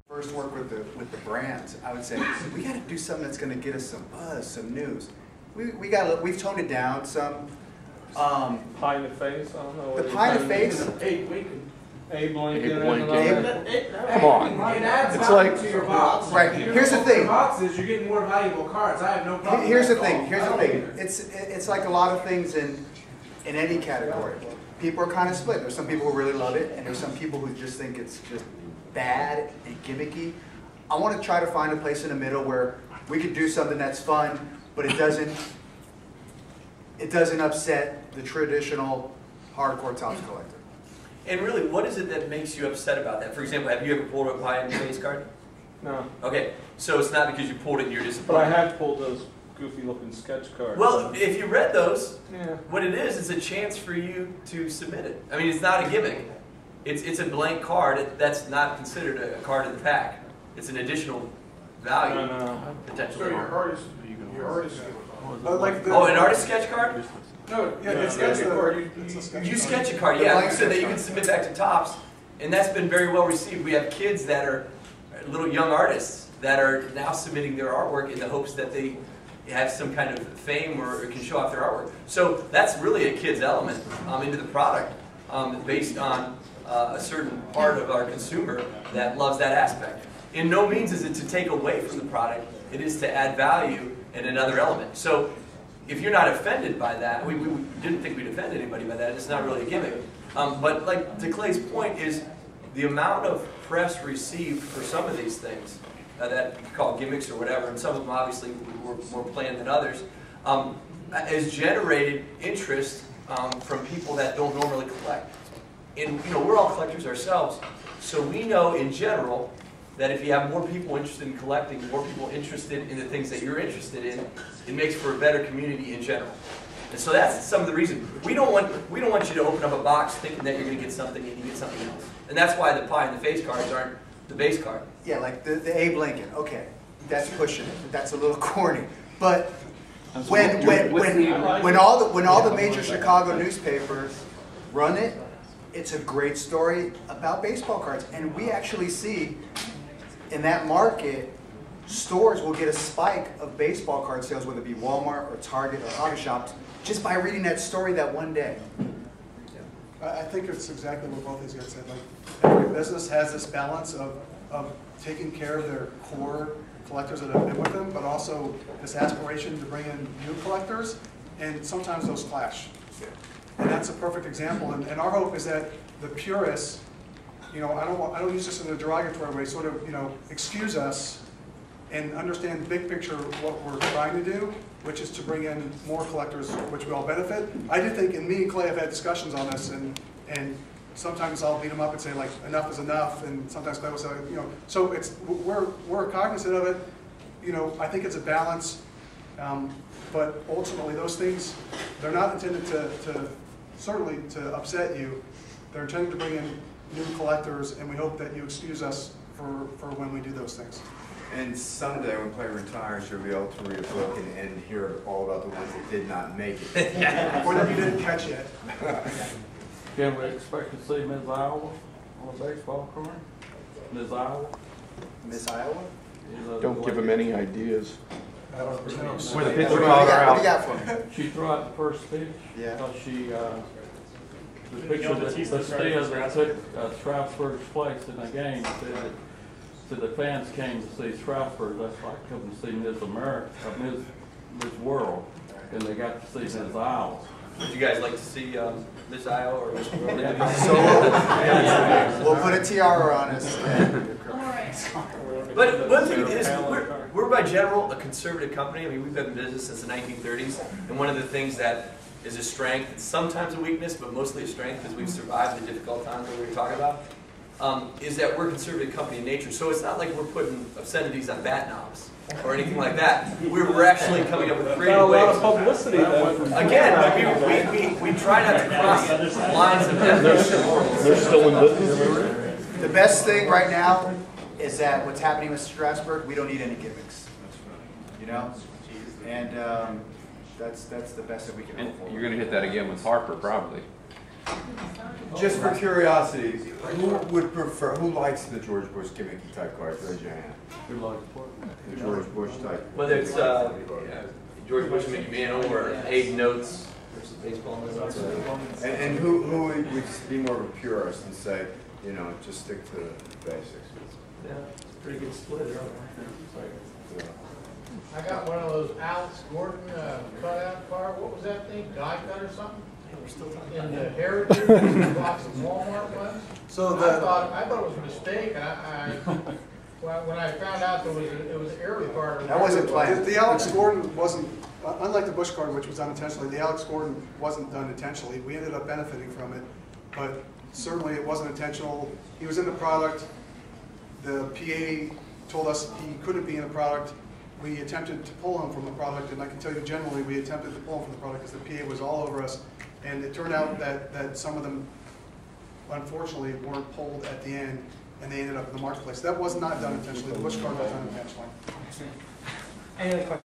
First work with the brands, I would say we got to do something that's going to get us some buzz, some news. We've toned it down some. Pie in the face. I don't know. The pie in the face. Abe Lincoln. Abe Lincoln. Come on. It adds It's value like to your box. Right. Here's the thing. Boxes, you're getting more valuable cards. I have no problem. Here's the with that thing. at Here's all. the I don't thing. either. It's like a lot of things in any category. People are kind of split. There's some people who really love it, and there's some people who just think it's just bad and gimmicky. I want to try to find a place in the middle where we could do something that's fun, but it doesn't upset the traditional hardcore Topps collector. And really, what is it that makes you upset about that? For example, have you ever pulled a pie in the face card? No. Okay, so it's not because you pulled it and you're But disappointed. I have pulled those goofy looking sketch cards. Well, if you read those, yeah. what it is a chance for you to submit it. I mean, it's not a gimmick. It's a blank card. That's not considered a card in the pack. It's an additional value, No. potentially. So your artist. Oh, an artist sketch card? No, yeah, it's sketch card. You sketch a card, yeah, so that you can submit back to Topps, and that's been very well received. We have kids that are little young artists that are now submitting their artwork in the hopes that they have some kind of fame or can show off their artwork. So that's really a kid's element into the product based on a certain part of our consumer that loves that aspect. In no means is it to take away from the product, it is to add value in another element. So if you're not offended by that, we didn't think we'd offend anybody by that, it's not really a gimmick. But like to Clay's point is the amount of press received for some of these things that you call gimmicks or whatever, and some of them obviously were more planned than others, has generated interest from people that don't normally collect. And we're all collectors ourselves, so we know in general that if you have more people interested in collecting, more people interested in the things that you're interested in, it makes for a better community in general. And so that's some of the reason. We don't want you to open up a box thinking that you're going to get something and you get something else. And that's why the pie in the face cards aren't the base card. Yeah, like the Abe Lincoln. Okay, that's pushing it. That's a little corny. But when all the major Chicago newspapers run it, it's a great story about baseball cards. And we actually see in that market, stores will get a spike of baseball card sales, whether it be Walmart or Target or Hobby Shops, just by reading that story that one day. I think it's exactly what both these guys said. Like every business has this balance of taking care of their core collectors that have been with them, but also this aspiration to bring in new collectors, and sometimes those clash. And that's a perfect example. And our hope is that the purists, I don't use this in a derogatory way, sort of, excuse us and understand the big picture of what we're trying to do, which is to bring in more collectors, which we all benefit. I do think, and me and Clay have had discussions on this, and sometimes I'll beat him up and say, like, enough is enough, and sometimes Clay will say, so we're cognizant of it. I think it's a balance, but ultimately those things, they're not intended to certainly to upset you. They're intended to bring in new collectors, and we hope that you excuse us for when we do those things. And someday when Clay retires, you'll be able to read a book and hear all about the ones that did not make it. Or that you didn't catch yet. Can we expect to see Ms. Iowa on a baseball card? Ms. Iowa? Miss Iowa? Don't give him any ideas. Where the pitcher called her out. What do you got for me? She threw out the first pitch. Yeah. The picture that took Strasburg's place in the game said that the fans came to see Strasburg. That's like coming to see Ms. America, Ms. World, and they got to see Ms. Iowa. Would you guys like to see Miss Iowa or Miss World? So we'll put a tiara on us. But one thing is, we're by general a conservative company. I mean, we've been in business since the 1930s, and one of the things that is a strength, it's sometimes a weakness, but mostly a strength because we've survived the difficult times that we were talking about, is that we're a conservative company in nature. So it's not like we're putting obscenities on bat knobs or anything like that. We're actually coming up with creative ways. Not a lot of publicity though. Again, we try not to cross lines of definition. They're still in business. The best thing right now is that what's happening with Strasburg, we don't need any gimmicks. And that's the best that we can hope for. You're going to hit that again with Harper, probably. Just for curiosity, who would prefer, who likes the George Bush gimmicky type cards? Raise your hand. Who likes what? The George Bush type. Whether it's George Bush and Mickey Mantle or Abe Notes versus baseball notes. And who would be more of a purist and say, you know, just stick to the basics? Yeah, it's a pretty good split. Yeah. I got one of those Alex Gordon cutout car. What was that thing? Die cut or something? In the Heritage box of Walmart ones. So I thought it was a mistake. When I found out it was an early card. That wasn't planned. The Alex Gordon wasn't, unlike the Bush card, which was done intentionally, the Alex Gordon wasn't done intentionally. We ended up benefiting from it, but certainly it wasn't intentional. He was in the product. The PA told us he couldn't be in the product. We attempted to pull him from the product, and I can tell you generally we attempted to pull him from the product because the PA was all over us. And it turned out that some of them, unfortunately, weren't pulled at the end, and they ended up in the marketplace. That was not done intentionally. The Bush card was done intentionally. Any other questions?